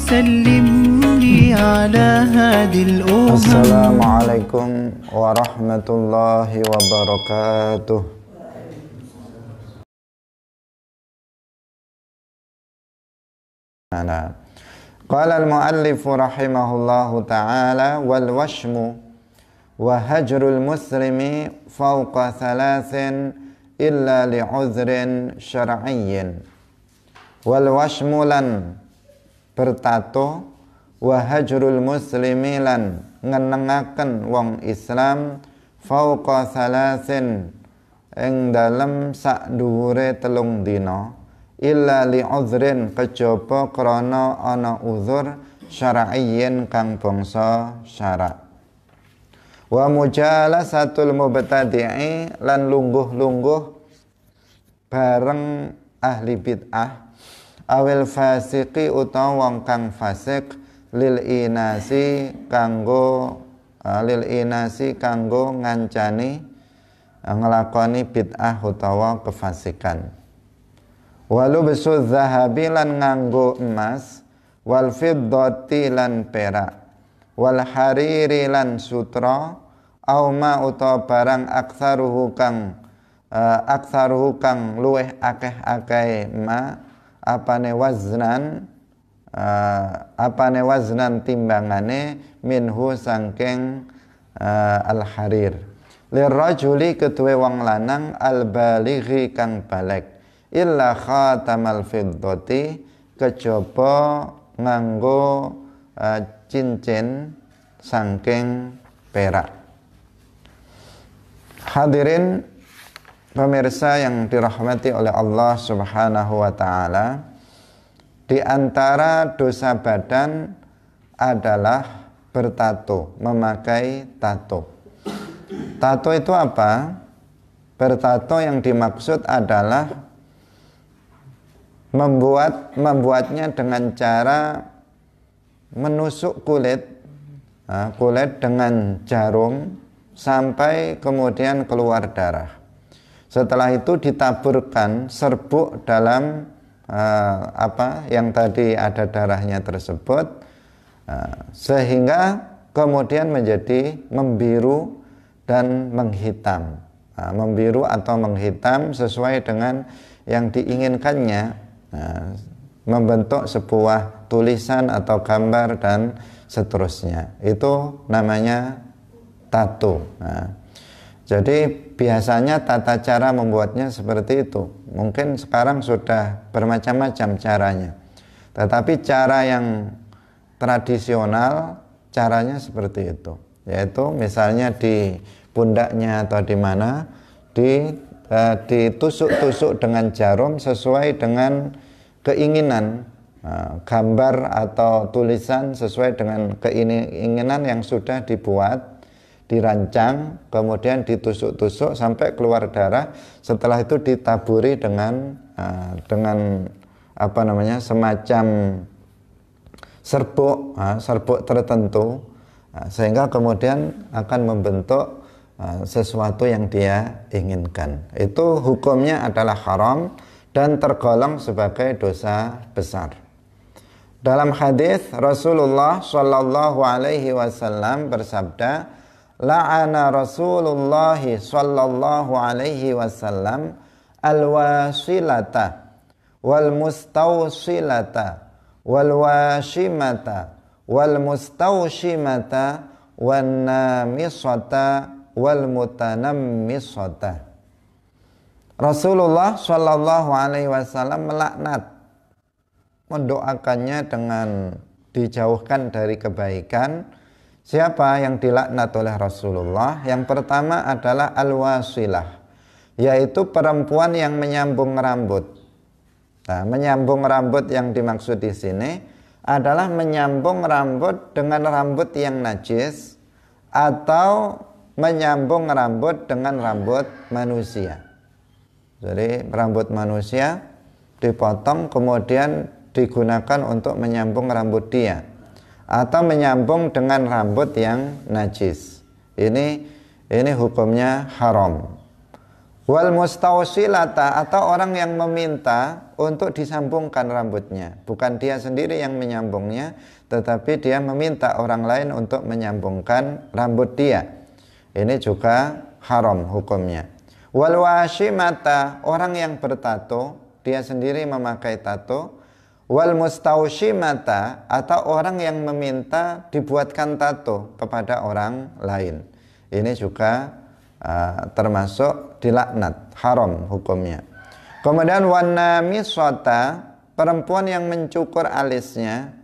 سلم لي على هادي الأمم. السلام عليكم ورحمة الله وبركاته. قال المؤلف رحمه الله تعالى: والوشم وهجر المسلم فوق ثلاث إلا لعذر شرعي. والوشم lan bertato, wahajrul muslimi lan ngenengaken wong Islam fauqa salasin ing dalem sak dhuwure 3 dina illa li uzrin kejaba krana ana uzur syar'iyyin kang bangsa syara'. Wa mujalasatul mubtadi'i lan lungguh-lungguh bareng ahli bid'ah awil fasiki utawa wong kang fasik lil inasi kanggo ngancani ngelakoni bid'ah utawa kefasikan. Walu besu zahabi lan nganggo emas, wal fiddati lan perak, wal hariri lan sutra, au ma utawa barang aktsaruhu kang luweh akeh-akeh ma apane waznan timbangane minhu sangking al-harir lirrajuli kedue wong lanang al-balighi kang balik illa khatamal fiddati kejaba nganggo cincin sangking perak. Hadirin pemirsa yang dirahmati oleh Allah Subhanahu wa ta'ala, di antara dosa badan adalah bertato, memakai tato. Tato itu apa? Bertato yang dimaksud adalah membuatnya dengan cara menusuk kulit dengan jarum sampai kemudian keluar darah. Setelah itu ditaburkan serbuk dalam yang tadi ada darahnya tersebut, sehingga kemudian menjadi membiru dan menghitam. Membiru atau menghitam sesuai dengan yang diinginkannya, membentuk sebuah tulisan atau gambar dan seterusnya. Itu namanya tato. Jadi biasanya tata cara membuatnya seperti itu. Mungkin sekarang sudah bermacam-macam caranya. Tetapi cara yang tradisional caranya seperti itu. Yaitu misalnya di pundaknya atau di mana ditusuk-tusuk dengan jarum sesuai dengan keinginan, gambar atau tulisan sesuai dengan keinginan yang sudah dibuat, dirancang, kemudian ditusuk-tusuk sampai keluar darah. Setelah itu ditaburi dengan semacam serbuk tertentu, sehingga kemudian akan membentuk sesuatu yang dia inginkan. Itu hukumnya adalah haram dan tergolong sebagai dosa besar. Dalam hadis Rasulullah Shallallahu Alaihi Wasallam bersabda, la'ana Rasulullah sallallahu alaihi wasallam al-wasilata wal mustawsilata wal washimata wal mustawshimata wan namisata wal mutanammisata. Rasulullah sallallahu alaihi wasallam melaknat, mendoakannya dengan dijauhkan dari kebaikan. Siapa yang dilaknat oleh Rasulullah? Yang pertama adalah al-wasilah, yaitu perempuan yang menyambung rambut. Nah, menyambung rambut yang dimaksud di sini adalah menyambung rambut dengan rambut yang najis atau menyambung rambut dengan rambut manusia. Jadi rambut manusia dipotong kemudian digunakan untuk menyambung rambut dia, atau menyambung dengan rambut yang najis. Ini hukumnya haram. Wal mustausilata, atau orang yang meminta untuk disambungkan rambutnya. Bukan dia sendiri yang menyambungnya, tetapi dia meminta orang lain untuk menyambungkan rambut dia. Ini juga haram hukumnya. Wal washimata, orang yang bertato, dia sendiri memakai tato. Wal mustaushimata, atau orang yang meminta dibuatkan tato kepada orang lain. Ini juga termasuk dilaknat, haram hukumnya. Kemudian wanamisata, perempuan yang mencukur alisnya.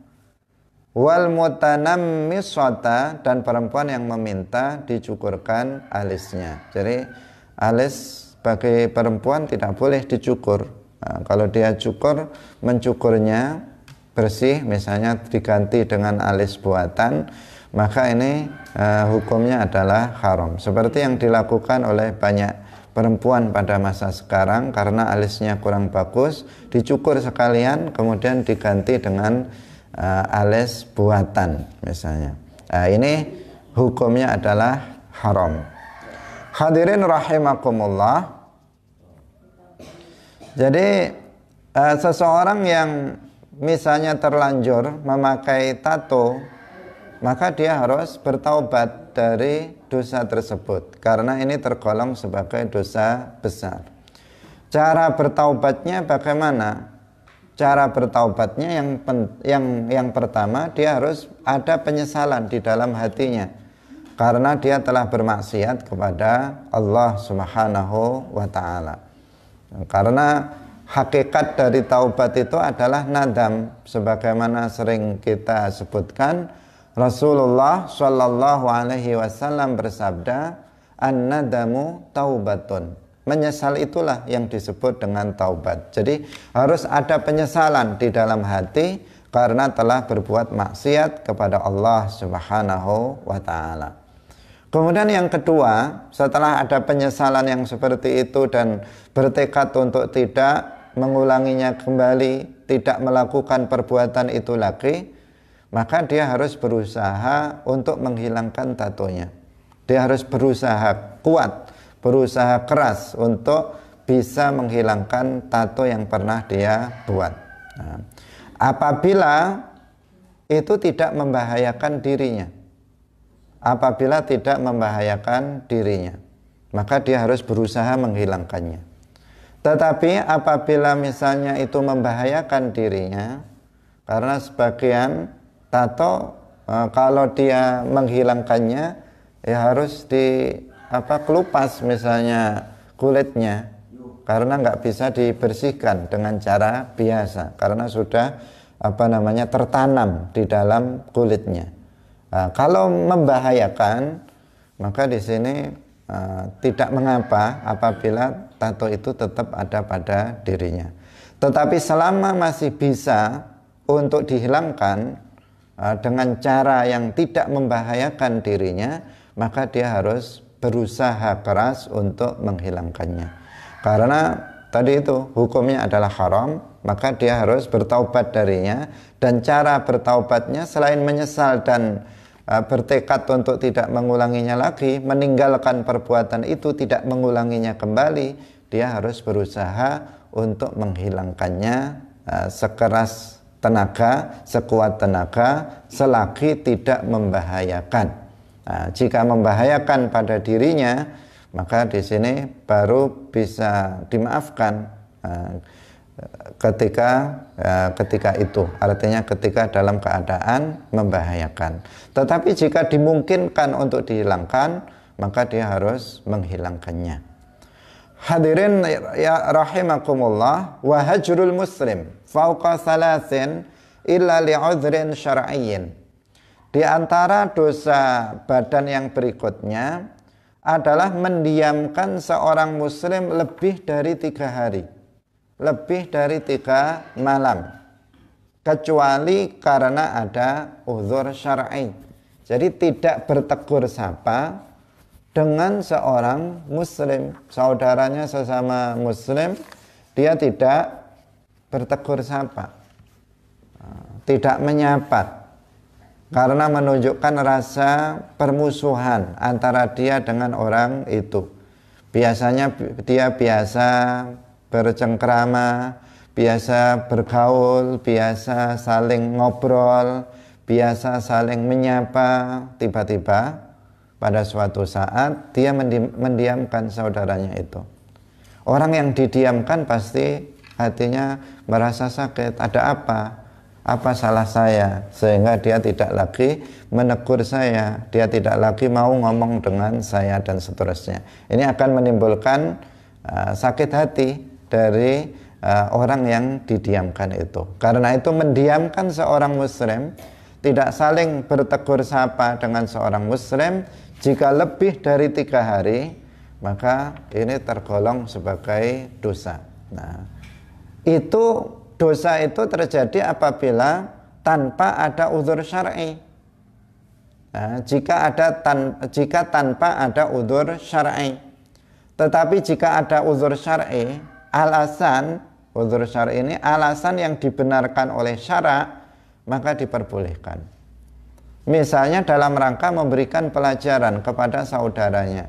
Wal mutanammisata, dan perempuan yang meminta dicukurkan alisnya. Jadi alis bagi perempuan tidak boleh dicukur. Kalau dia mencukurnya bersih, misalnya diganti dengan alis buatan, maka ini hukumnya adalah haram. Seperti yang dilakukan oleh banyak perempuan pada masa sekarang, karena alisnya kurang bagus, dicukur sekalian kemudian diganti dengan alis buatan misalnya. Ini hukumnya adalah haram. Hadirin rahimakumullah. Jadi seseorang yang misalnya terlanjur memakai tato, maka dia harus bertaubat dari dosa tersebut, karena ini tergolong sebagai dosa besar. Cara bertaubatnya bagaimana? Cara bertaubatnya yang pertama, dia harus ada penyesalan di dalam hatinya, karena dia telah bermaksiat kepada Allah Subhanahu wa ta'ala. Karena hakikat dari taubat itu adalah nadam, sebagaimana sering kita sebutkan. Rasulullah Shallallahu Alaihi Wasallam bersabda, an-nadamu taubatun. Menyesal itulah yang disebut dengan taubat. Jadi harus ada penyesalan di dalam hati karena telah berbuat maksiat kepada Allah Subhanahu wa ta'ala. Kemudian yang kedua, setelah ada penyesalan yang seperti itu dan bertekad untuk tidak mengulanginya kembali, tidak melakukan perbuatan itu lagi, maka dia harus berusaha untuk menghilangkan tatonya. Dia harus berusaha kuat, berusaha keras untuk bisa menghilangkan tato yang pernah dia buat. Apabila itu tidak membahayakan dirinya, maka dia harus berusaha menghilangkannya. Tetapi apabila misalnya itu membahayakan dirinya, karena sebagian tato kalau dia menghilangkannya ya harus kelupas misalnya kulitnya, karena nggak bisa dibersihkan dengan cara biasa karena sudah tertanam di dalam kulitnya. Kalau membahayakan, maka di sini tidak mengapa apabila tato itu tetap ada pada dirinya. Tetapi selama masih bisa untuk dihilangkan dengan cara yang tidak membahayakan dirinya, maka dia harus berusaha keras untuk menghilangkannya. Karena tadi itu hukumnya adalah haram, maka dia harus bertaubat darinya. Dan cara bertaubatnya selain menyesal dan bertekad untuk tidak mengulanginya lagi, meninggalkan perbuatan itu, tidak mengulanginya kembali, dia harus berusaha untuk menghilangkannya sekeras tenaga, sekuat tenaga, selagi tidak membahayakan. Jika membahayakan pada dirinya, maka di sini baru bisa dimaafkan ketika itu, artinya ketika dalam keadaan membahayakan. Tetapi jika dimungkinkan untuk dihilangkan, maka dia harus menghilangkannya. Hadirin ya rahimakumullah, wa hajrul muslim fauqa salasin illa li'udhrin syar'iyyin. Di antara dosa badan yang berikutnya adalah mendiamkan seorang muslim lebih dari 3 hari, lebih dari 3 malam, kecuali karena ada uzur syar'i. Jadi tidak bertegur sapa dengan seorang muslim, saudaranya sesama muslim, dia tidak bertegur sapa, tidak menyapa, karena menunjukkan rasa permusuhan antara dia dengan orang itu. Biasanya dia biasa bercengkrama, biasa bergaul, biasa saling ngobrol, biasa saling menyapa. Tiba-tiba pada suatu saat dia mendiamkan saudaranya itu. Orang yang didiamkan pasti hatinya merasa sakit. Ada apa? Apa salah saya? Sehingga dia tidak lagi menegur saya, dia tidak lagi mau ngomong dengan saya dan seterusnya. Ini akan menimbulkan sakit hati dari orang yang didiamkan itu. Karena itu mendiamkan seorang muslim, tidak saling bertegur sapa dengan seorang muslim, jika lebih dari 3 hari, maka ini tergolong sebagai dosa. Nah, dosa itu terjadi apabila tanpa ada uzur syar'i. Nah, jika tanpa ada uzur syar'i. Tetapi jika ada uzur syar'i, uzur syar'i ini alasan yang dibenarkan oleh syarak, maka diperbolehkan. Misalnya dalam rangka memberikan pelajaran kepada saudaranya.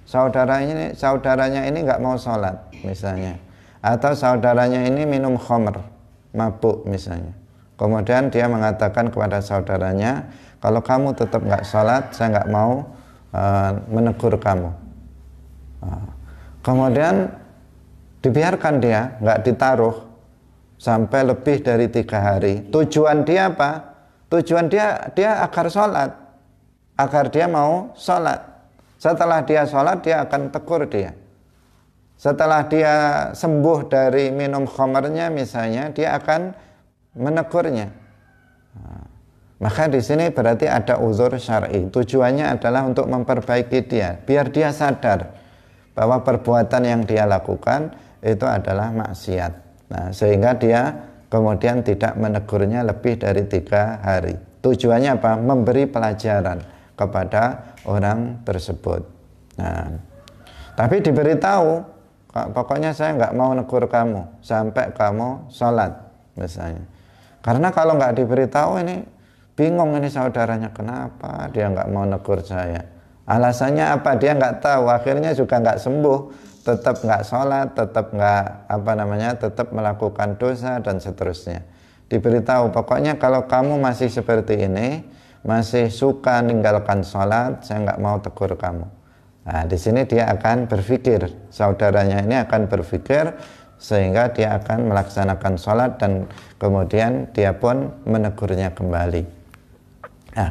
Saudaranya ini nggak mau sholat misalnya, atau saudaranya ini minum khamr, mabuk misalnya. Kemudian dia mengatakan kepada saudaranya, kalau kamu tetap nggak sholat, saya nggak mau menegur kamu. Kemudian dibiarkan dia, nggak ditaruh sampai lebih dari 3 hari. Tujuan dia apa? Tujuan dia agar sholat, agar dia mau sholat. Setelah dia sholat, dia akan tegur dia. Setelah dia sembuh dari minum khamarnya misalnya, dia akan menegurnya. Maka di sini berarti ada uzur syar'i. Tujuannya adalah untuk memperbaiki dia, biar dia sadar bahwa perbuatan yang dia lakukan itu adalah maksiat. Nah, sehingga dia kemudian tidak menegurnya lebih dari 3 hari. Tujuannya apa? Memberi pelajaran kepada orang tersebut. Nah, tapi diberitahu, pokoknya saya nggak mau negur kamu sampai kamu sholat misalnya. Karena kalau nggak diberitahu, ini bingung ini saudaranya, kenapa dia nggak mau negur saya. Alasannya apa? Dia nggak tahu. Akhirnya juga nggak sembuh, tetap nggak sholat, tetap tetap melakukan dosa dan seterusnya. Diberitahu, pokoknya kalau kamu masih seperti ini, masih suka meninggalkan sholat, saya nggak mau tegur kamu. Nah, di sini dia akan berpikir, saudaranya ini akan berpikir, sehingga dia akan melaksanakan sholat dan kemudian dia pun menegurnya kembali. Nah,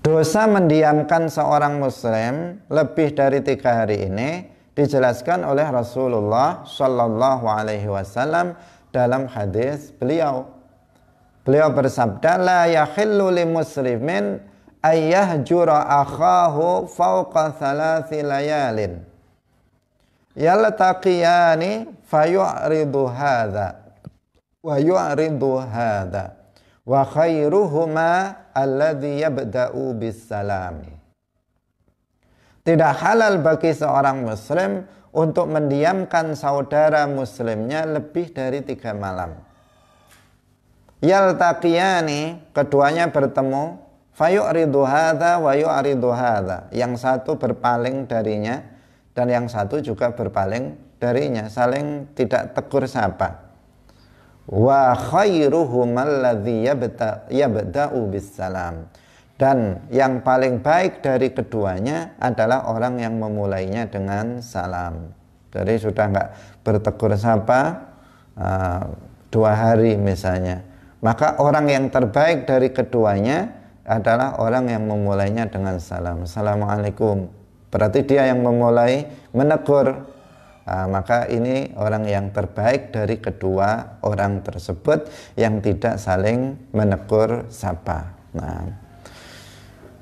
dosa mendiamkan seorang muslim lebih dari 3 hari ini dijelaskan oleh Rasulullah Shallallahu Alaihi Wasallam dalam hadis beliau. Beliau bersabda, la yahillu li muslimin ayyahjura akhahu fawqa 3 layalin yaltaqiyani fayu'ridu hadha wa yu'ridu hadha wa khairuhuma alladhi yabda'u bis salam. Tidak halal bagi seorang muslim untuk mendiamkan saudara muslimnya lebih dari 3 malam. Yaltaqiyani, keduanya bertemu, fayu'ridu hadza wa yu'ridu hadza. Yang satu berpaling darinya dan yang satu juga berpaling darinya, saling tidak tegur sapa. Wa khairuhum alladzi yabda'u bis salam. Dan yang paling baik dari keduanya adalah orang yang memulainya dengan salam. Jadi sudah nggak bertegur sapa 2 hari misalnya, maka orang yang terbaik dari keduanya adalah orang yang memulainya dengan salam. Assalamualaikum. Berarti dia yang memulai menegur. Maka ini orang yang terbaik dari kedua orang tersebut yang tidak saling menegur sapa. Nah,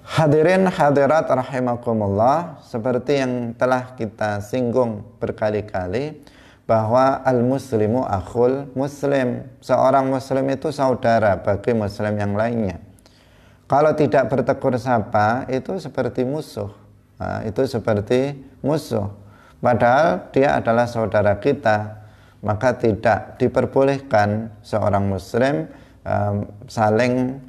hadirin hadirat rahimakumullah, seperti yang telah kita singgung berkali-kali, bahwa al-muslimu akhul muslim. Seorang muslim itu saudara bagi muslim yang lainnya. Kalau tidak bertegur sapa, itu seperti musuh. Itu seperti musuh. Padahal dia adalah saudara kita. Maka tidak diperbolehkan seorang muslim saling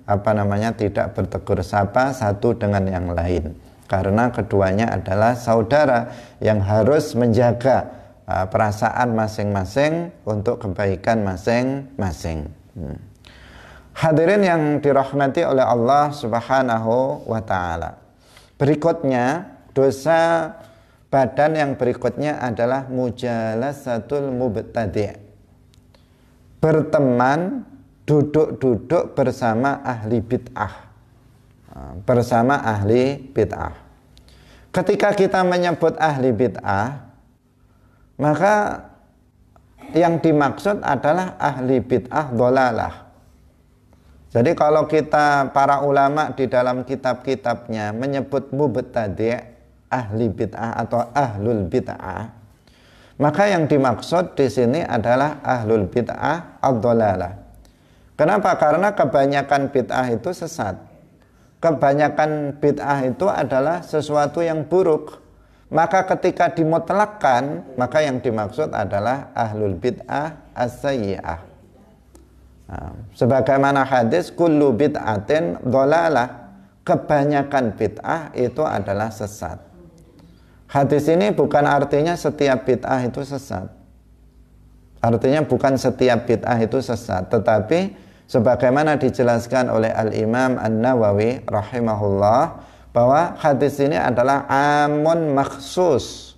tidak bertegur sapa satu dengan yang lain. karena keduanya adalah saudara yang harus menjaga perasaan masing-masing untuk kebaikan masing-masing. Hadirin yang dirahmati oleh Allah Subhanahu wa taala. Berikutnya, dosa badan yang berikutnya adalah mujalasatul mubtadi'. Berteman, duduk-duduk bersama ahli bid'ah. Bersama ahli bid'ah. Ketika kita menyebut ahli bid'ah, maka yang dimaksud adalah ahli bid'ah dhalalah. Jadi kalau kita, para ulama di dalam kitab-kitabnya menyebut mubtadi', ahli bid'ah atau ahlul bid'ah, maka yang dimaksud di sini adalah ahlul bid'ah ad-dhalalah. Kenapa? Karena kebanyakan bid'ah itu sesat. Kebanyakan bid'ah itu adalah sesuatu yang buruk. Maka ketika dimutlakkan, maka yang dimaksud adalah ahlul bid'ah as-sayyi'ah. Sebagaimana hadis kullu bid'atin dhalalah, kebanyakan bid'ah itu adalah sesat. Hadis ini bukan artinya setiap bid'ah itu sesat. Artinya bukan setiap bid'ah itu sesat, tetapi sebagaimana dijelaskan oleh Al-Imam An-Nawawi rahimahullah, bahwa hadis ini adalah amun makhsus.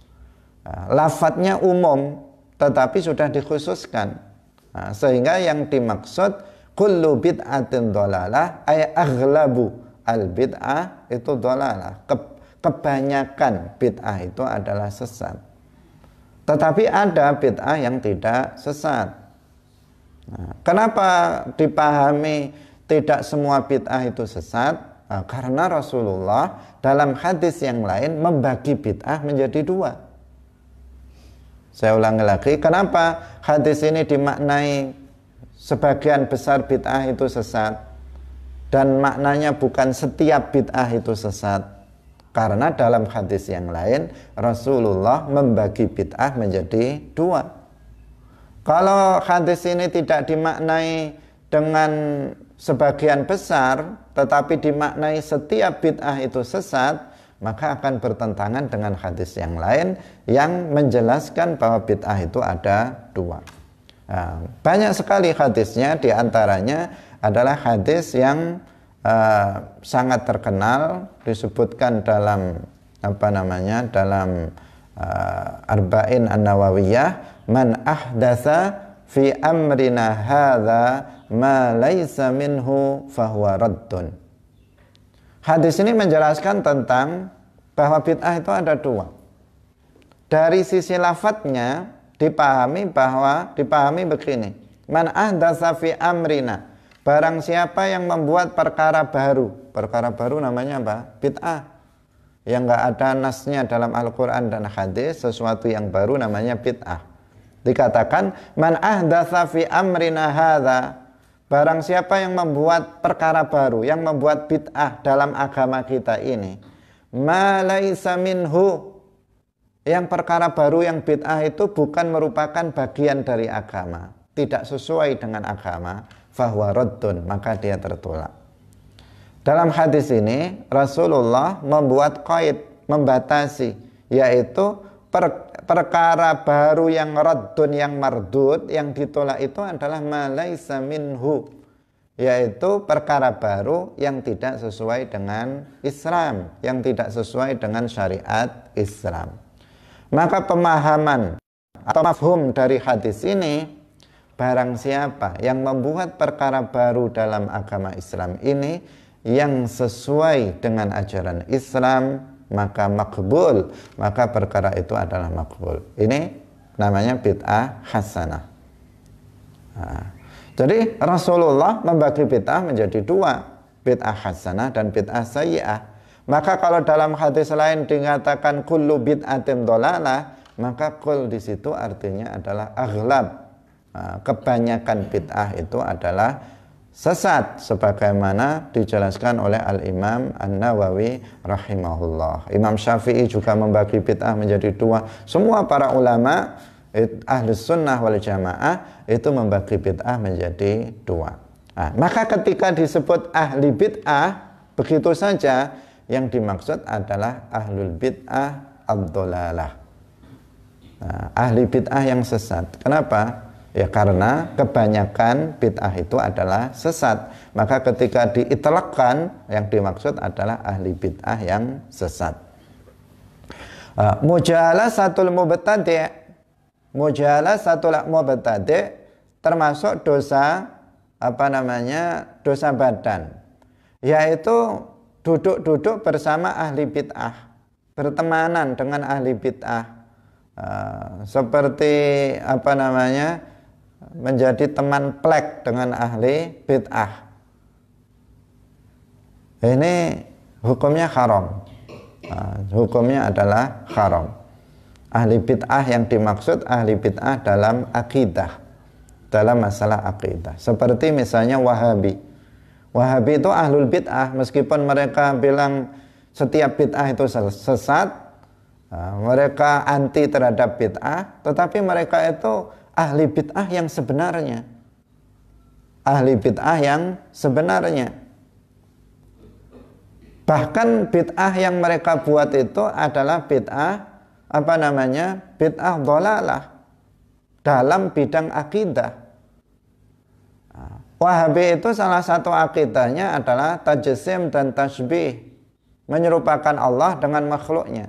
Lafadznya umum tetapi sudah dikhususkan. Sehingga yang dimaksud kullu bid'atin dhalalah ay aghlabu al bid'ah itu dhalalah. Kebanyakan bid'ah itu adalah sesat. Tetapi ada bid'ah yang tidak sesat. Kenapa dipahami tidak semua bid'ah itu sesat? Karena Rasulullah dalam hadis yang lain membagi bid'ah menjadi dua. Saya ulangi lagi, kenapa hadis ini dimaknai sebagian besar bid'ah itu sesat dan maknanya bukan setiap bid'ah itu sesat? Karena dalam hadis yang lain Rasulullah membagi bid'ah menjadi dua. Kalau hadis ini tidak dimaknai dengan sebagian besar tetapi dimaknai setiap bid'ah itu sesat, maka akan bertentangan dengan hadis yang lain yang menjelaskan bahwa bid'ah itu ada dua. Banyak sekali hadisnya, diantaranya adalah hadis yang sangat terkenal, disebutkan dalam dalam Arba'in An-Nawawiyah, man ahdatsa fi amrina hadza ma laisa minhu fahuwa raddun. Hadis ini menjelaskan tentang bahwa bid'ah itu ada dua. Dari sisi lafadznya dipahami begini. Man ahdatsa fi amrina, barang siapa yang membuat perkara baru. Perkara baru namanya apa? Bid'ah. Yang enggak ada nasnya dalam Al-Qur'an dan hadis, sesuatu yang baru namanya bid'ah. Dikatakan man ahdatsa fi amrina hadza, barang siapa yang membuat perkara baru, yang membuat bid'ah dalam agama kita ini, ma laisa minhu, yang perkara baru, yang bid'ah itu bukan merupakan bagian dari agama, tidak sesuai dengan agama, fahuwa raddun, maka dia tertolak. Dalam hadis ini Rasulullah membuat qaid, membatasi, yaitu perkara baru yang raddun, yang mardud, yang ditolak itu adalah ma laisa minhu, yaitu perkara baru yang tidak sesuai dengan Islam, yang tidak sesuai dengan syariat Islam. Maka pemahaman atau mafhum dari hadis ini, barang siapa yang membuat perkara baru dalam agama Islam ini yang sesuai dengan ajaran Islam, maka makbul, maka perkara itu adalah makbul. Ini namanya bid'ah hasanah. Jadi Rasulullah membagi bid'ah menjadi dua, bid'ah hasanah dan bid'ah sayyi'ah. Maka kalau dalam hadis lain dikatakan kullu bid'atin dhalalah, maka kul di situ artinya adalah aghlab. Kebanyakan bid'ah itu adalah sesat, sebagaimana dijelaskan oleh Al-Imam An-Nawawi rahimahullah. Imam Syafi'i juga membagi bid'ah menjadi dua. Semua para ulama ahli sunnah wal jamaah itu membagi bid'ah menjadi dua. Maka ketika disebut ahli bid'ah begitu saja, yang dimaksud adalah ahlul bid'ah ad-dhalalah. Nah, ahli bid'ah yang sesat. Kenapa? Ya karena kebanyakan bid'ah itu adalah sesat. Maka ketika diitlaqkan, yang dimaksud adalah ahli bid'ah yang sesat. Mujalasatul mubtadi'. Mujalasatul mubtadi' termasuk dosa dosa badan, yaitu duduk-duduk bersama ahli bid'ah, bertemanan dengan ahli bid'ah, seperti menjadi teman plek dengan ahli bid'ah. Ini hukumnya haram. Hukumnya adalah haram. Ahli bid'ah yang dimaksud ahli bid'ah dalam akidah, dalam masalah akidah. Seperti misalnya Wahabi. Wahabi itu ahlul bid'ah, meskipun mereka bilang setiap bid'ah itu sesat, mereka anti terhadap bid'ah, tetapi mereka itu ahli bid'ah yang sebenarnya. Ahli bid'ah yang sebenarnya. Bahkan bid'ah yang mereka buat itu adalah bid'ah bid'ah dhalalah dalam bidang akidah. Wahabi itu salah satu akidahnya adalah tajsim dan tasbih, menyerupakan Allah dengan makhluknya.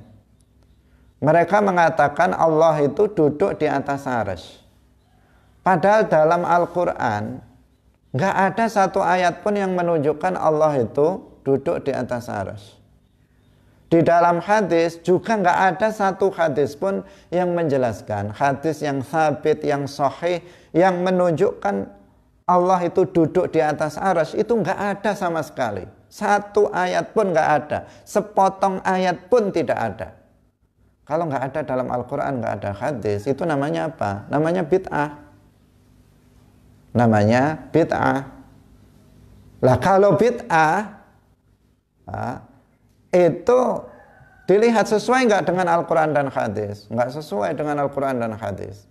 Mereka mengatakan Allah itu duduk di atas arsy. Padahal dalam Al-Quran nggak ada satu ayat pun yang menunjukkan Allah itu duduk di atas arsy. Di dalam hadis juga nggak ada satu hadis pun yang menjelaskan, hadis yang sabit, yang sahih, yang menunjukkan Allah itu duduk di atas arsy, itu nggak ada sama sekali. Satu ayat pun nggak ada, sepotong ayat pun tidak ada. Kalau nggak ada dalam Al-Quran, nggak ada hadis, itu namanya apa? Namanya bid'ah. Namanya bid'ah. Lah kalau bid'ah itu dilihat sesuai nggak dengan Al-Quran dan hadis? Nggak sesuai dengan Al-Quran dan hadis.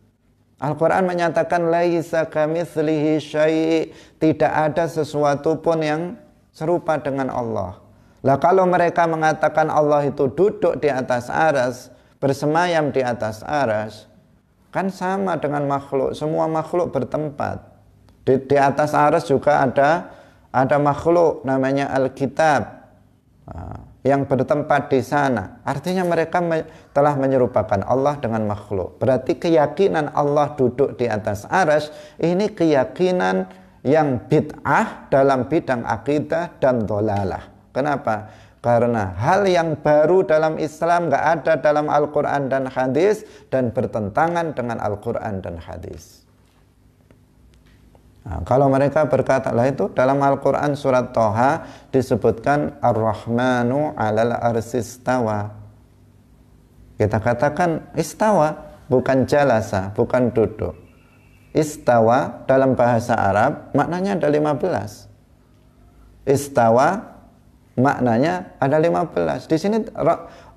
Al-Quran menyatakan laisa kamitslihi syai', tidak ada sesuatu pun yang serupa dengan Allah. Lah kalau mereka mengatakan Allah itu duduk di atas arsy, bersemayam di atas arsy, kan sama dengan makhluk. Semua makhluk bertempat. Di atas arsy juga ada makhluk namanya Alkitab, yang bertempat di sana. Artinya mereka telah menyerupakan Allah dengan makhluk. Berarti keyakinan Allah duduk di atas arsy ini keyakinan yang bid'ah dalam bidang akidah dan dhalalah. Kenapa? Karena hal yang baru dalam Islam nggak ada dalam Al-Quran dan hadis, dan bertentangan dengan Al-Quran dan hadis. Nah, kalau mereka berkata, lah itu dalam Al-Quran surat Thaha disebutkan Ar-Rahmanu 'alal arsy istawa. Kita katakan istawa, bukan jalasa, bukan duduk. Istawa dalam bahasa Arab maknanya ada 15. Istawa maknanya ada 15. Di sini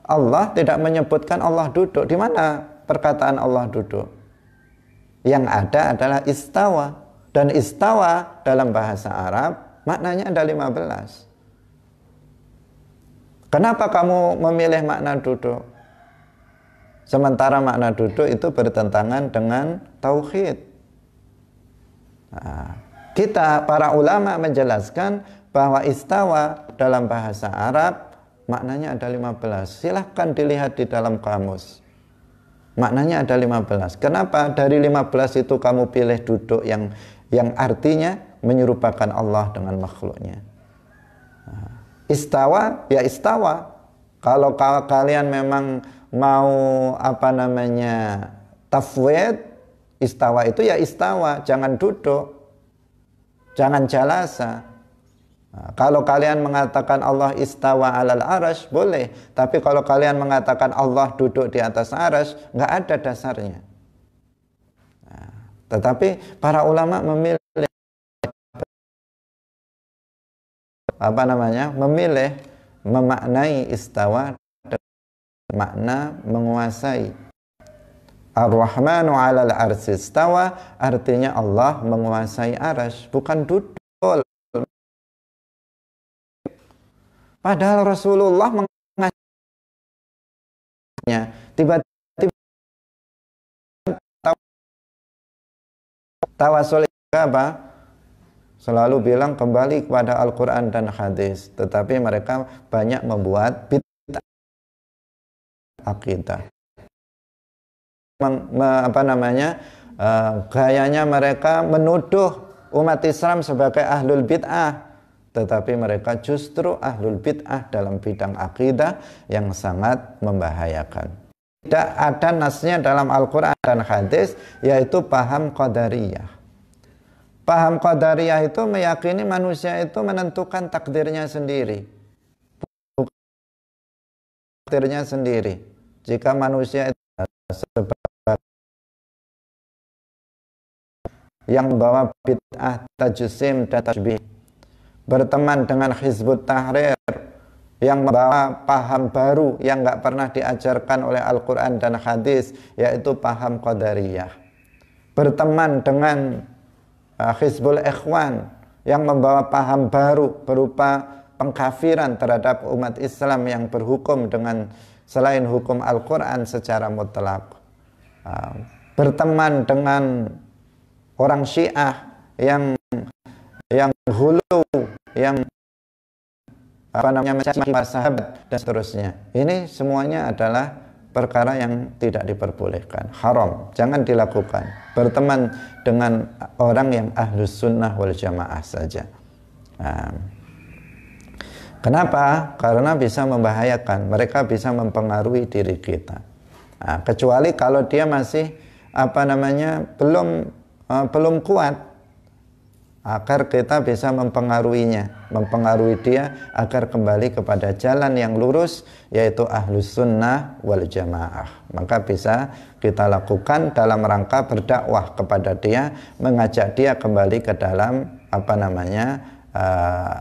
Allah tidak menyebutkan Allah duduk. Di mana perkataan Allah duduk? Yang ada adalah istawa. Dan istawa dalam bahasa Arab maknanya ada 15. Kenapa kamu memilih makna duduk? Sementara makna duduk itu bertentangan dengan tauhid. Nah, kita para ulama menjelaskan bahwa istawa dalam bahasa Arab maknanya ada 15. Silahkan dilihat di dalam kamus. Maknanya ada 15. Kenapa dari 15 itu kamu pilih duduk yang artinya menyerupakan Allah dengan makhluknya? Istawa, ya istawa. Kalau kalian memang mau tafwid, istawa itu ya istawa, jangan duduk, jangan jalasa. Kalau kalian mengatakan Allah istawa alal arsy, boleh. Tapi kalau kalian mengatakan Allah duduk di atas arsy, nggak ada dasarnya. Tetapi para ulama memilih memaknai istawa dengan makna menguasai. Ar-Rahmanu 'alal arsy istawa artinya Allah menguasai arsy, bukan duduk. Padahal Rasulullah mengajarnya. Tiba-tiba tawasul apa? Selalu bilang kembali kepada Al-Quran dan hadis, tetapi mereka banyak membuat bid'ah akidah. Gayanya mereka menuduh umat Islam sebagai ahlul bid'ah, tetapi mereka justru ahlul bid'ah dalam bidang akidah yang sangat membahayakan. Tidak ada nasnya dalam Al-Quran dan hadis, yaitu paham qadariyah. Paham qadariyah itu meyakini manusia itu menentukan takdirnya sendiri. Takdirnya sendiri. Jika manusia itu yang membawa bid'ah tajsim dan tasbih, berteman dengan Hizbut Tahrir yang membawa paham baru yang nggak pernah diajarkan oleh Al-Quran dan hadis, yaitu paham qadariyah. Berteman dengan Hizbul Ikhwan yang membawa paham baru berupa pengkafiran terhadap umat Islam yang berhukum dengan selain hukum Al-Quran secara mutlak. Berteman dengan orang Syiah yang hulu, yang mencaci sahabat dan seterusnya. Ini semuanya adalah perkara yang tidak diperbolehkan, haram, jangan dilakukan. Berteman dengan orang yang ahlus sunnah wal jamaah saja. Kenapa? Karena bisa membahayakan, mereka bisa mempengaruhi diri kita. Kecuali kalau dia masih belum kuat, agar kita bisa mempengaruhi dia agar kembali kepada jalan yang lurus, yaitu ahlus sunnah wal jamaah. Maka bisa kita lakukan dalam rangka berdakwah kepada dia, mengajak dia kembali ke dalam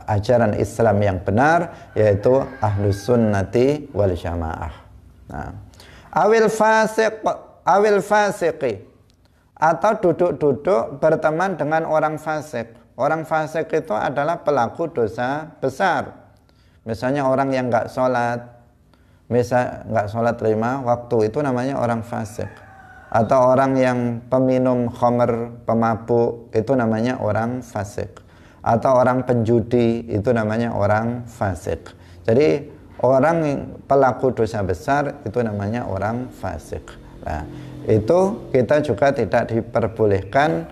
ajaran Islam yang benar, yaitu ahlus sunnati wal jamaah. Awil fasiqi, atau duduk-duduk berteman dengan orang fasik. Orang fasik itu adalah pelaku dosa besar. Misalnya orang yang nggak sholat, nggak sholat 5 waktu, itu namanya orang fasik. Atau orang yang peminum khamr, pemabuk, itu namanya orang fasik. Atau orang penjudi, itu namanya orang fasik. Jadi orang pelaku dosa besar itu namanya orang fasik. Nah, itu kita juga tidak diperbolehkan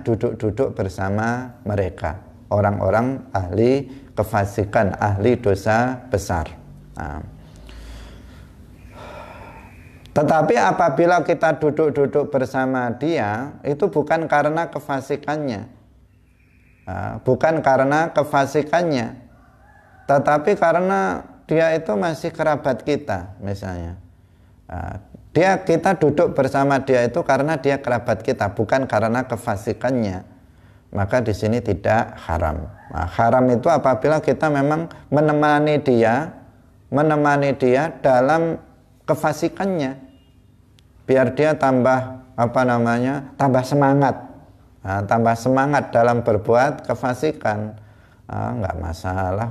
duduk-duduk bersama mereka, orang-orang ahli kefasikan, ahli dosa besar. Tetapi apabila kita duduk-duduk bersama dia, itu bukan karena kefasikannya, tetapi karena dia itu masih kerabat kita, misalnya. Kita duduk bersama dia itu karena dia kerabat kita, bukan karena kefasikannya. Maka di sini tidak haram. Haram itu apabila kita memang menemani dia dalam kefasikannya, biar dia tambah semangat dalam berbuat kefasikan. Nggak masalah,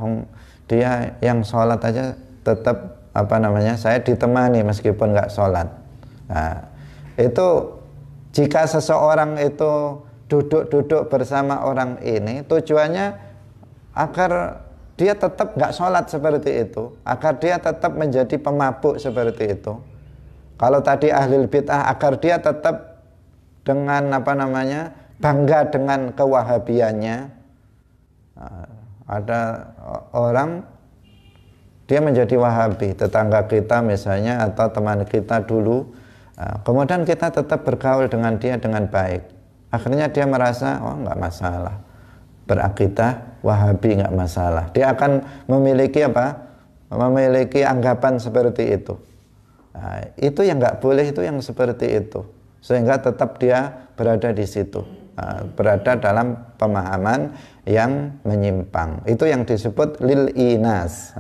dia yang sholat aja tetap saya ditemani meskipun nggak sholat. Itu jika seseorang itu duduk-duduk bersama orang ini, tujuannya agar dia tetap nggak sholat seperti itu, agar dia tetap menjadi pemabuk seperti itu. Kalau tadi ahli bid'ah, agar dia tetap dengan bangga dengan kewahabiannya. Ada orang dia menjadi wahabi, tetangga kita misalnya atau teman kita dulu, kemudian kita tetap bergaul dengan dia dengan baik. Akhirnya dia merasa, nggak masalah, berakidah wahabi nggak masalah. Dia akan memiliki anggapan seperti itu. Itu yang nggak boleh, itu yang seperti itu, sehingga tetap dia berada di situ, berada dalam pemahaman yang menyimpang. Itu yang disebut lil inas.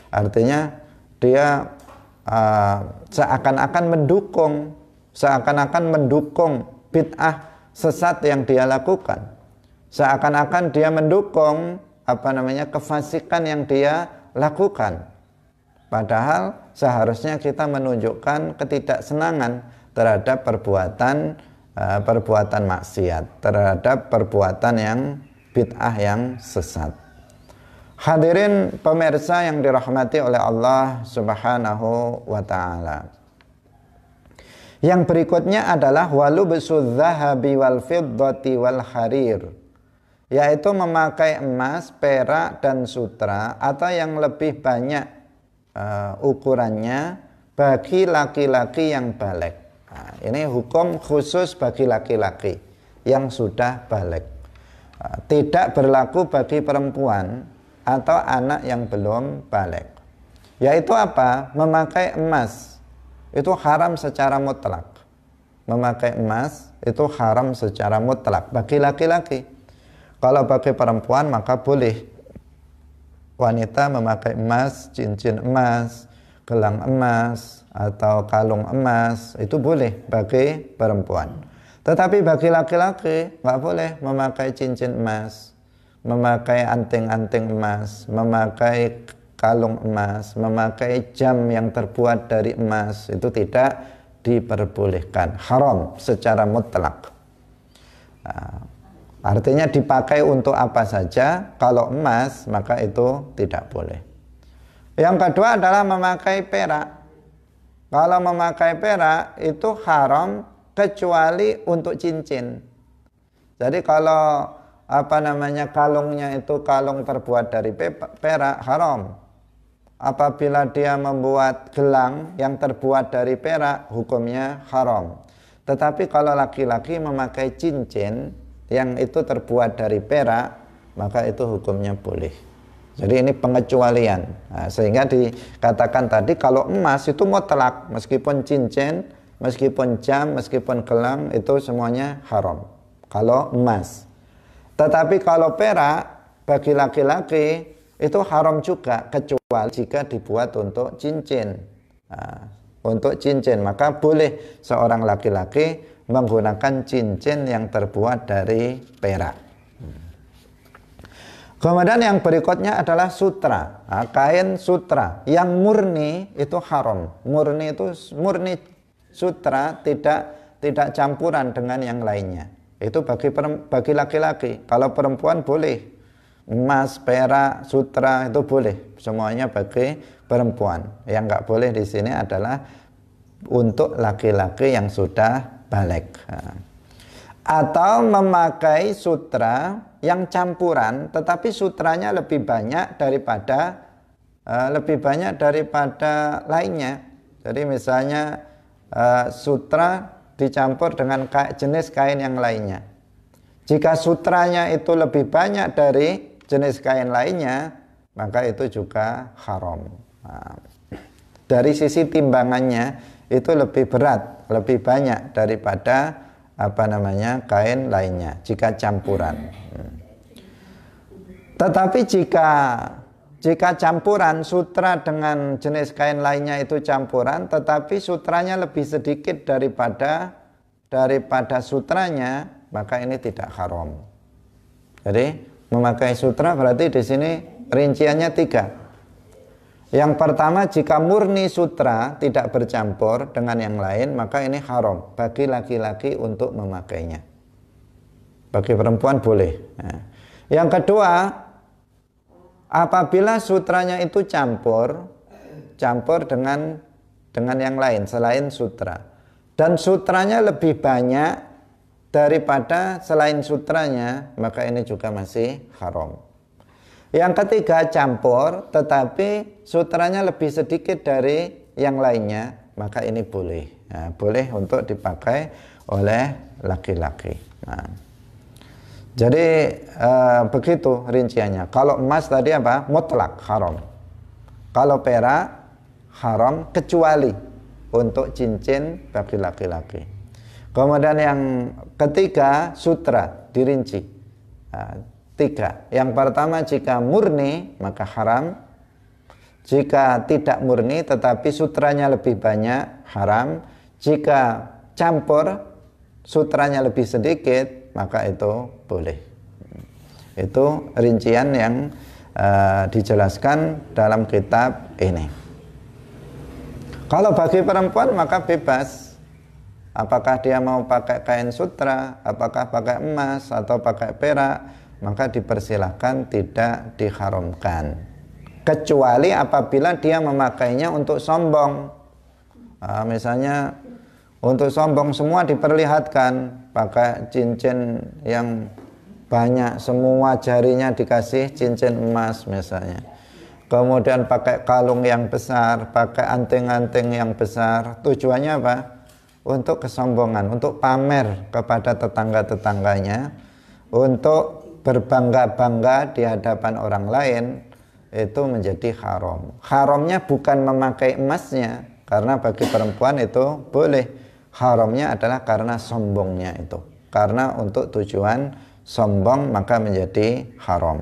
Artinya dia seakan-akan mendukung bid'ah sesat yang dia lakukan. Seakan-akan dia mendukung kefasikan yang dia lakukan. Padahal seharusnya kita menunjukkan ketidaksenangan terhadap perbuatan maksiat, terhadap perbuatan yang bid'ah yang sesat. Hadirin pemirsa yang dirahmati oleh Allah Subhanahu wa taala. Yang berikutnya adalah walubsu dzahabi wal fiddati wal harir, yaitu memakai emas, perak dan sutra atau yang lebih banyak ukurannya bagi laki-laki yang baligh. Nah, ini hukum khusus bagi laki-laki yang sudah baligh. Tidak berlaku bagi perempuan atau anak yang belum baligh. Yaitu apa? Memakai emas itu haram secara mutlak. Memakai emas itu haram secara mutlak bagi laki-laki. Kalau bagi perempuan maka boleh. Wanita memakai emas, cincin emas, gelang emas, atau kalung emas, itu boleh bagi perempuan. Tetapi bagi laki-laki nggak boleh memakai cincin emas, memakai anting-anting emas, memakai kalung emas, memakai jam yang terbuat dari emas, itu tidak diperbolehkan, haram secara mutlak. Nah, artinya dipakai untuk apa saja. Kalau emas maka itu tidak boleh. Yang kedua adalah memakai perak. Kalau memakai perak itu haram kecuali untuk cincin. Jadi kalau kalungnya itu kalung terbuat dari perak, haram. Apabila dia membuat gelang yang terbuat dari perak, hukumnya haram. Tetapi kalau laki-laki memakai cincin yang itu terbuat dari perak, maka itu hukumnya boleh. Jadi ini pengecualian. Nah, sehingga dikatakan tadi kalau emas itu mutlak, meskipun cincin, meskipun jam, meskipun gelang, itu semuanya haram. Kalau emas. Tetapi kalau perak bagi laki-laki itu haram juga, kecuali jika dibuat untuk cincin. Nah, untuk cincin maka boleh seorang laki-laki menggunakan cincin yang terbuat dari perak. Kemudian yang berikutnya adalah sutra. Nah, kain sutra yang murni itu haram. Murni sutra, tidak campuran dengan yang lainnya. Itu bagi laki-laki. Kalau perempuan boleh. Emas, perak, sutra itu boleh. Semuanya bagi perempuan. Yang nggak boleh di sini adalah untuk laki-laki yang sudah baligh. Atau memakai sutra yang campuran, tetapi sutranya lebih banyak daripada lainnya. Jadi misalnya sutra dicampur dengan jenis kain yang lainnya. Jika sutranya itu lebih banyak dari jenis kain lainnya, maka itu juga haram. Nah, dari sisi timbangannya itu lebih berat, lebih banyak daripada kain lainnya jika campuran. Tetapi jika campuran sutra dengan jenis kain lainnya itu campuran, tetapi sutranya lebih sedikit daripada sutranya, maka ini tidak haram. Jadi memakai sutra berarti di sini rinciannya 3. Yang pertama, jika murni sutra tidak bercampur dengan yang lain, maka ini haram bagi laki-laki untuk memakainya. Bagi perempuan boleh. Nah, yang kedua, apabila sutranya itu campur dengan yang lain selain sutra, dan sutranya lebih banyak daripada selain sutranya, maka ini juga masih haram. Yang ketiga, campur tetapi sutranya lebih sedikit dari yang lainnya, maka ini boleh. Nah, boleh untuk dipakai oleh laki-laki. Nah, jadi begitu rinciannya. Kalau emas tadi mutlak haram. Kalau perak haram kecuali untuk cincin bagi laki-laki. Kemudian yang ketiga, sutra dirinci. 3. Yang pertama, jika murni maka haram. Jika tidak murni tetapi sutranya lebih banyak, haram. Jika campur sutranya lebih sedikit, maka itu boleh. Itu rincian yang dijelaskan dalam kitab ini. Kalau bagi perempuan maka bebas. Apakah dia mau pakai kain sutra, apakah pakai emas atau pakai perak, maka dipersilahkan, tidak diharamkan. Kecuali apabila dia memakainya untuk sombong. Misalnya untuk sombong semua diperlihatkan, pakai cincin yang banyak, semua jarinya dikasih cincin emas misalnya. Kemudian pakai kalung yang besar, pakai anting-anting yang besar. Tujuannya apa? Untuk kesombongan, untuk pamer kepada tetangga-tetangganya, untuk berbangga-bangga di hadapan orang lain, itu menjadi haram. Haramnya bukan memakai emasnya, karena bagi perempuan itu boleh. Haramnya adalah karena sombongnya itu. Karena untuk tujuan sombong maka menjadi haram.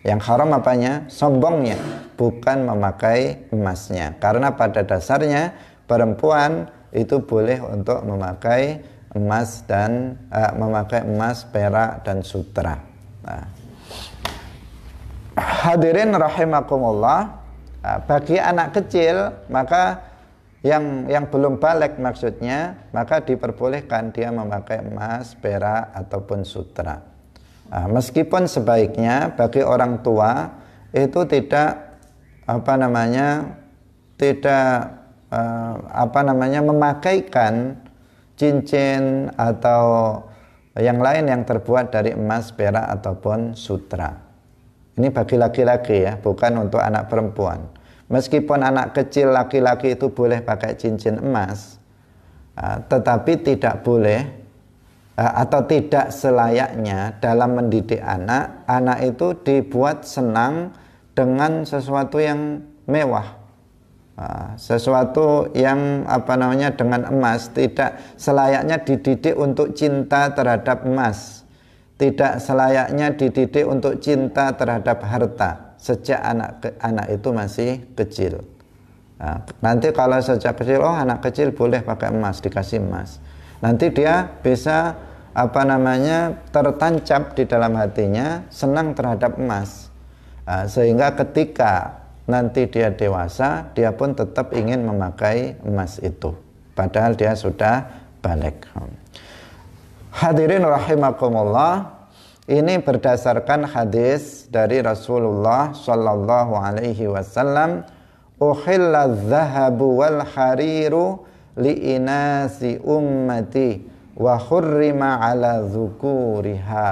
Yang haram apanya? Sombongnya, bukan memakai emasnya. Karena pada dasarnya perempuan itu boleh untuk memakai emas dan memakai emas, perak dan sutra. Hadirin rahimakumullah, bagi anak kecil maka yang belum balik maksudnya, maka diperbolehkan dia memakai emas, perak ataupun sutra. Meskipun sebaiknya bagi orang tua itu tidak memakaikan cincin atau yang lain yang terbuat dari emas, perak ataupun sutra. Ini bagi laki-laki ya, bukan untuk anak perempuan. Meskipun anak kecil laki-laki itu boleh pakai cincin emas, tetapi tidak boleh atau tidak selayaknya dalam mendidik anak itu dibuat senang dengan sesuatu yang mewah, sesuatu yang dengan emas. Tidak selayaknya dididik untuk cinta terhadap emas, tidak selayaknya dididik untuk cinta terhadap harta sejak anak itu masih kecil. Nanti kalau sejak kecil, anak kecil boleh pakai emas, dikasih emas, nanti dia bisa tertancap di dalam hatinya senang terhadap emas, sehingga ketika nanti dia dewasa, dia pun tetap ingin memakai emas itu, padahal dia sudah balik. Hadirin rahimakumullah, ini berdasarkan hadis dari Rasulullah sallallahu alaihi wasallam, uhilla adh-dhahabu wal hariru li inasi ummati wa hurrima ala dzukuriha.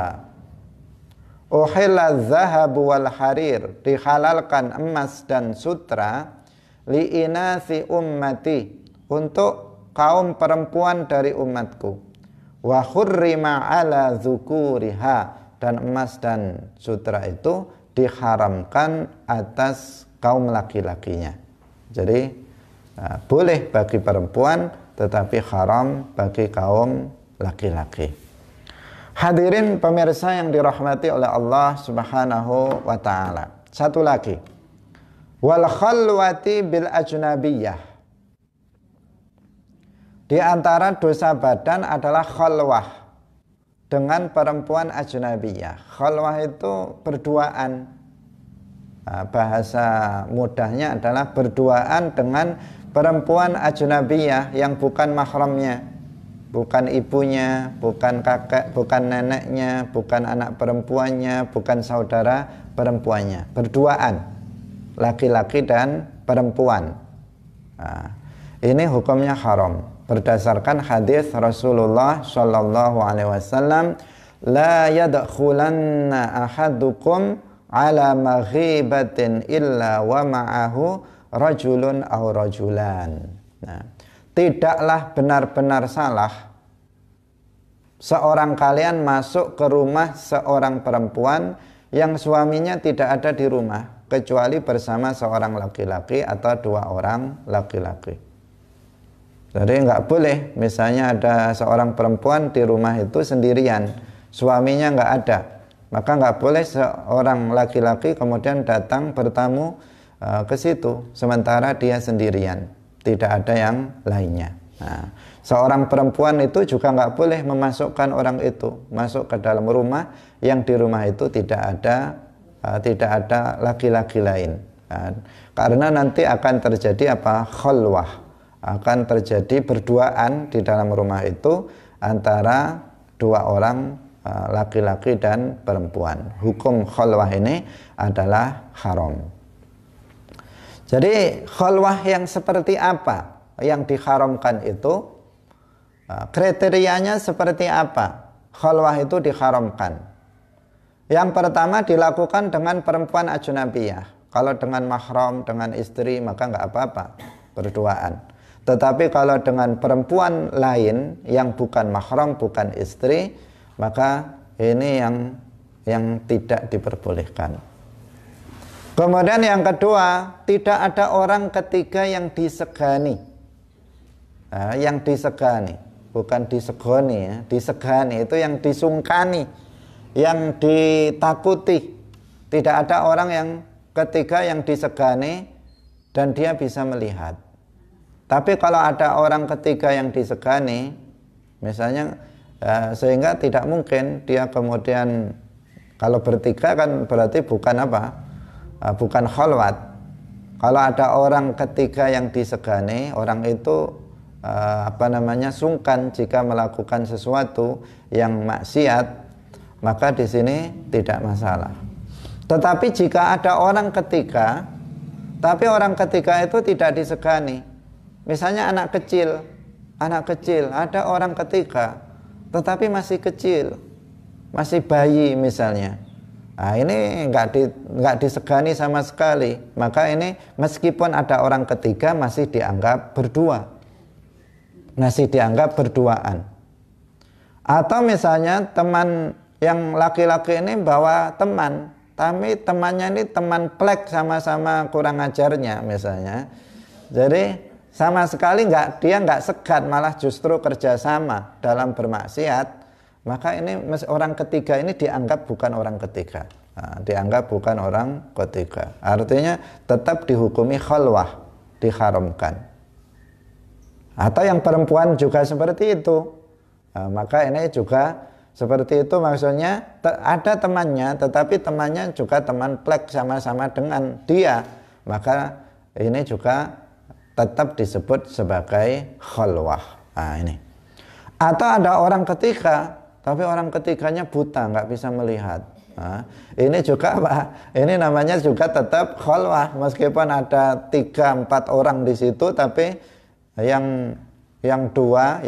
Uhilla adh-dhahabu wal harir, dihalalkan emas dan sutra, li inasi ummati, untuk kaum perempuan dari umatku, wa hurrima ala dzukuriha, dan emas dan sutra itu diharamkan atas kaum laki-lakinya. Jadi boleh bagi perempuan, tetapi haram bagi kaum laki-laki. Hadirin pemirsa yang dirahmati oleh Allah Subhanahu wa ta'ala. Satu lagi, wal khalwati bil ajnabiyah. Di antara dosa badan adalah khalwah dengan perempuan ajnabiyah. Khalwah itu berduaan. Bahasa mudahnya adalah berduaan dengan perempuan ajnabiyah yang bukan mahramnya, bukan ibunya, bukan kakek, bukan neneknya, bukan anak perempuannya, bukan saudara perempuannya. Berduaan, laki-laki dan perempuan. Ini hukumnya haram berdasarkan hadis Rasulullah sallallahu alaihi wasallam, la yadkhulanna ahadukum ala maghibatin illa wa ma'ahu rajulun aw rajulan. Tidaklah benar-benar salah seorang kalian masuk ke rumah seorang perempuan yang suaminya tidak ada di rumah, kecuali bersama seorang laki-laki atau dua orang laki-laki. Jadi nggak boleh misalnya ada seorang perempuan di rumah itu sendirian, suaminya nggak ada, maka nggak boleh seorang laki-laki kemudian datang bertamu ke situ sementara dia sendirian, tidak ada yang lainnya. Seorang perempuan itu juga nggak boleh memasukkan orang itu masuk ke dalam rumah yang di rumah itu tidak ada laki-laki lain. Karena nanti akan terjadi khalwah, akan terjadi berduaan di dalam rumah itu antara dua orang, laki-laki dan perempuan. Hukum khalwah ini adalah haram. Jadi khalwah yang seperti apa yang diharamkan itu? Kriterianya seperti apa khalwah itu diharamkan? Yang pertama, dilakukan dengan perempuan ajnabiyah. Kalau dengan mahram, dengan istri, maka nggak apa-apa berduaan. Tetapi kalau dengan perempuan lain yang bukan mahram, bukan istri, maka ini yang tidak diperbolehkan. Kemudian yang kedua, tidak ada orang ketiga yang disegani. Yang disegani, bukan disegoni ya. Disegani itu yang disungkani, yang ditakuti. Tidak ada orang yang ketiga yang disegani dan dia bisa melihat. Tapi kalau ada orang ketiga yang disegani, misalnya sehingga tidak mungkin dia kemudian, kalau bertiga kan berarti bukan bukan khalwat. Kalau ada orang ketiga yang disegani, orang itu sungkan jika melakukan sesuatu yang maksiat, maka di sini tidak masalah. Tetapi jika ada orang ketiga, tapi orang ketiga itu tidak disegani, misalnya anak kecil, ada orang ketiga, tetapi masih kecil, masih bayi misalnya. Nah, ini nggak disegani sama sekali, maka ini meskipun ada orang ketiga masih dianggap berdua, masih dianggap berduaan. Atau misalnya teman yang laki-laki ini bawa teman, tapi temannya ini teman plek, sama-sama kurang ajarnya misalnya. Jadi sama sekali dia nggak segan, malah justru kerjasama dalam bermaksiat, maka ini orang ketiga ini dianggap bukan orang ketiga. Dianggap bukan orang ketiga. Artinya tetap dihukumi khalwah, diharamkan. Atau yang perempuan juga seperti itu, maka ini juga seperti itu, maksudnya ada temannya, tetapi temannya juga teman plek, sama-sama dengan dia, maka ini juga tetap disebut sebagai khalwah. Ini. Atau ada orang ketiga, tapi orang ketiganya buta, nggak bisa melihat. Ini juga ini namanya juga tetap khalwah, meskipun ada 3-4 orang di situ, tapi yang dua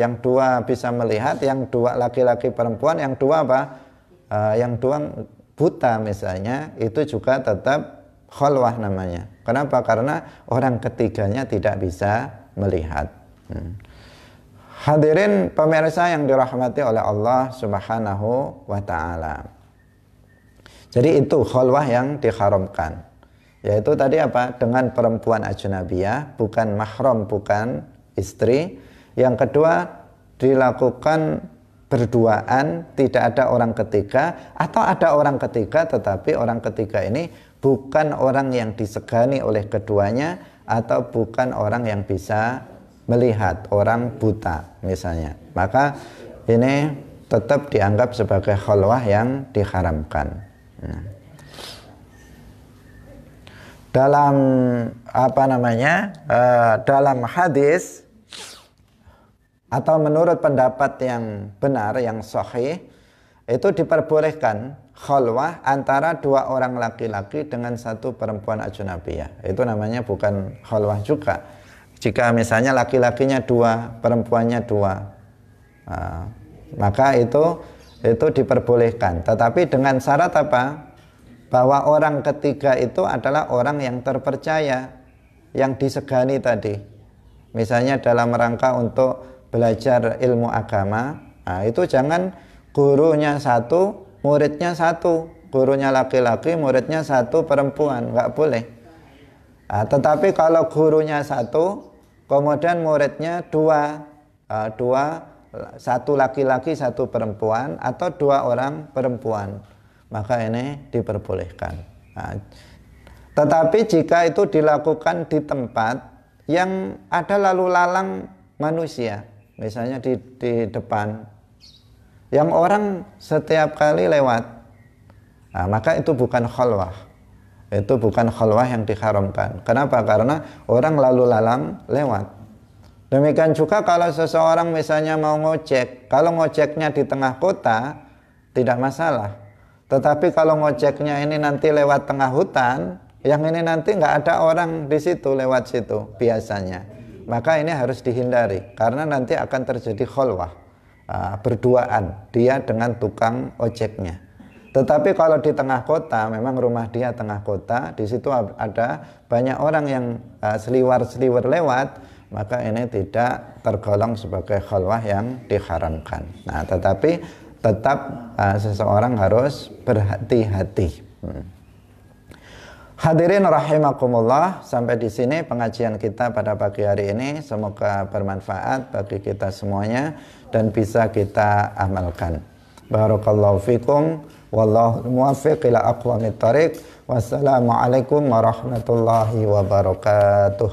bisa melihat, yang dua laki-laki perempuan, yang dua yang dua buta misalnya, itu juga tetap khalwah namanya. Kenapa? Karena orang ketiganya tidak bisa melihat. Hadirin pemirsa yang dirahmati oleh Allah Subhanahu wa ta'ala. Jadi itu khalwah yang diharamkan, yaitu tadi dengan perempuan ajnabiyah, bukan mahram, bukan istri. Yang kedua, dilakukan berduaan, tidak ada orang ketiga, atau ada orang ketiga tetapi orang ketiga ini bukan orang yang disegani oleh keduanya, atau bukan orang yang bisa melihat, orang buta misalnya. Maka ini tetap dianggap sebagai khalwah yang diharamkan. Dalam dalam hadis atau menurut pendapat yang benar, yang sahih, itu diperbolehkan khalwah antara dua orang laki-laki dengan satu perempuan ajnabiyah. Itu namanya bukan khalwah juga. Jika misalnya laki-lakinya 2, perempuannya 2, maka itu diperbolehkan. Tetapi dengan syarat bahwa orang ketiga itu adalah orang yang terpercaya, yang disegani tadi. Misalnya dalam rangka untuk belajar ilmu agama, itu jangan gurunya 1, muridnya 1, gurunya laki-laki, muridnya 1 perempuan, nggak boleh. Tetapi kalau gurunya 1, kemudian muridnya 2, 1 laki-laki 1 perempuan, atau 2 orang perempuan, maka ini diperbolehkan. Tetapi jika itu dilakukan di tempat yang ada lalu lalang manusia, misalnya di depan, yang orang setiap kali lewat, nah, maka itu bukan khalwah. Itu bukan khalwah yang diharamkan. Kenapa? Karena orang lalu lalang lewat. Demikian juga kalau seseorang misalnya mau ngojek, kalau ngojeknya di tengah kota tidak masalah. Tetapi kalau ngojeknya ini nanti lewat tengah hutan, yang ini nanti nggak ada orang di situ, lewat situ biasanya, maka ini harus dihindari karena nanti akan terjadi khalwah, berduaan dia dengan tukang ojeknya. Tetapi kalau di tengah kota, memang rumah dia tengah kota, di situ ada banyak orang yang seliwar-seliwar lewat, maka ini tidak tergolong sebagai khalwah yang diharamkan. Nah, tetapi tetap seseorang harus berhati-hati. Hadirin rahimakumullah, sampai di sini pengajian kita pada pagi hari ini. Semoga bermanfaat bagi kita semuanya dan bisa kita amalkan. Barakallahu fikum, wallahu muwaffiq ila aqwamit thariq. Wassalamualaikum warahmatullahi wabarakatuh.